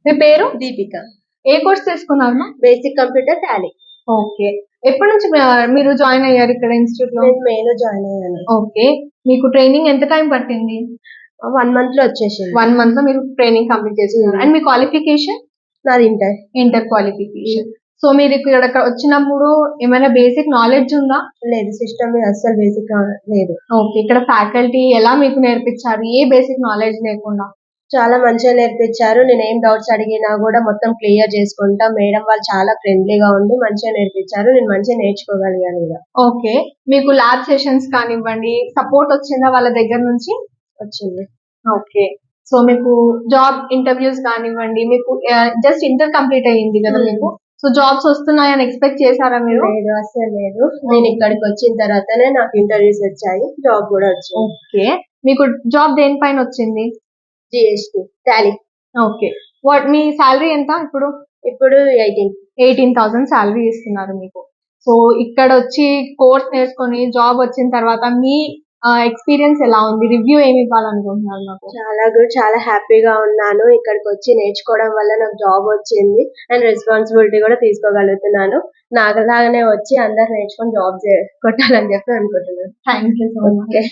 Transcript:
మీ పేరు? దీపిక. ఏ కోర్స్ తీసుకున్నారు? Basic computer Tally. Okay. ఎప్పటి నుంచి మీరు జాయిన్ అయ్యారు ఇక్కడ ఇన్స్టిట్యూట్ లో? నేను మేలో జాయిన్ అయ్యాను. ఓకే. మీకు ట్రైనింగ్ ఎంత టైం పట్టింది? 1 month లో వచ్చేసింది. 1 month లో మీరు ట్రైనింగ్ కంప్లీట్ చేసుకున్నారు. And me qualification? నాది ఇంటర్ క్వాలిఫికేషన్. సో మీరు ఇక్కడ వచ్చినప్పుడు ఏమైనా బేసిక్ నాలెడ్జ్ ఉందా? లేదు, సిస్టమ్ మీద అస్సలు బేసిక్ లేదు. ఓకే. ఇక్కడ ఫ్యాకల్టీ ఎలా మీకు నేర్పించారు ఏ బేసిక్ నాలెడ్జ్ లేకుండా? చాలా మంచిగా నేర్పించారు. నేను ఏం డౌట్స్ అడిగినా కూడా మొత్తం క్లియర్ చేసుకుంటా. మేడం వాళ్ళు చాలా ఫ్రెండ్లీగా ఉండి మంచిగా నేర్పించారు. నేను మంచిగా నేర్చుకోగలిగాను కూడా. ఓకే. మీకు ల్యాబ్ సెషన్స్ కానివ్వండి సపోర్ట్ వచ్చిందా వాళ్ళ దగ్గర నుంచి? వచ్చింది. ఓకే. సో మీకు జాబ్ ఇంటర్వ్యూస్ కానివ్వండి, మీకు జస్ట్ ఇంటర్ కంప్లీట్ అయ్యింది కదా మీకు, సో జాబ్స్ వస్తున్నాయని ఎక్స్పెక్ట్ చేశారా మీరు? లేదు, అస్సలు లేదు. నేను ఇక్కడికి వచ్చిన తర్వాతనే నాకు ఇంటర్వ్యూస్ వచ్చాయి, జాబ్ కూడా వచ్చింది. ఓకే. మీకు జాబ్ దేనిపైన వచ్చింది? GST Tally. ఓకే. మీ సాలరీ ఎంత ఇప్పుడు? ఇప్పుడు 18,000 సాలరీ ఇస్తున్నారు మీకు. సో ఇక్కడ వచ్చి కోర్స్ నేర్చుకొని జాబ్ వచ్చిన తర్వాత మీ ఎక్స్పీరియన్స్ ఎలా ఉంది? రివ్యూ ఏమి ఇవ్వాలనుకుంటున్నారు నాకు? చాలా హ్యాపీగా ఉన్నాను. ఇక్కడికి వచ్చి నేర్చుకోవడం వల్ల నాకు జాబ్ వచ్చింది అండ్ రెస్పాన్సిబిలిటీ కూడా తీసుకోగలుగుతున్నాను. నాకులాగానే వచ్చి అందరు నేర్చుకొని జాబ్ కొట్టాలని చెప్పి అనుకుంటున్నాను. Thank you so much.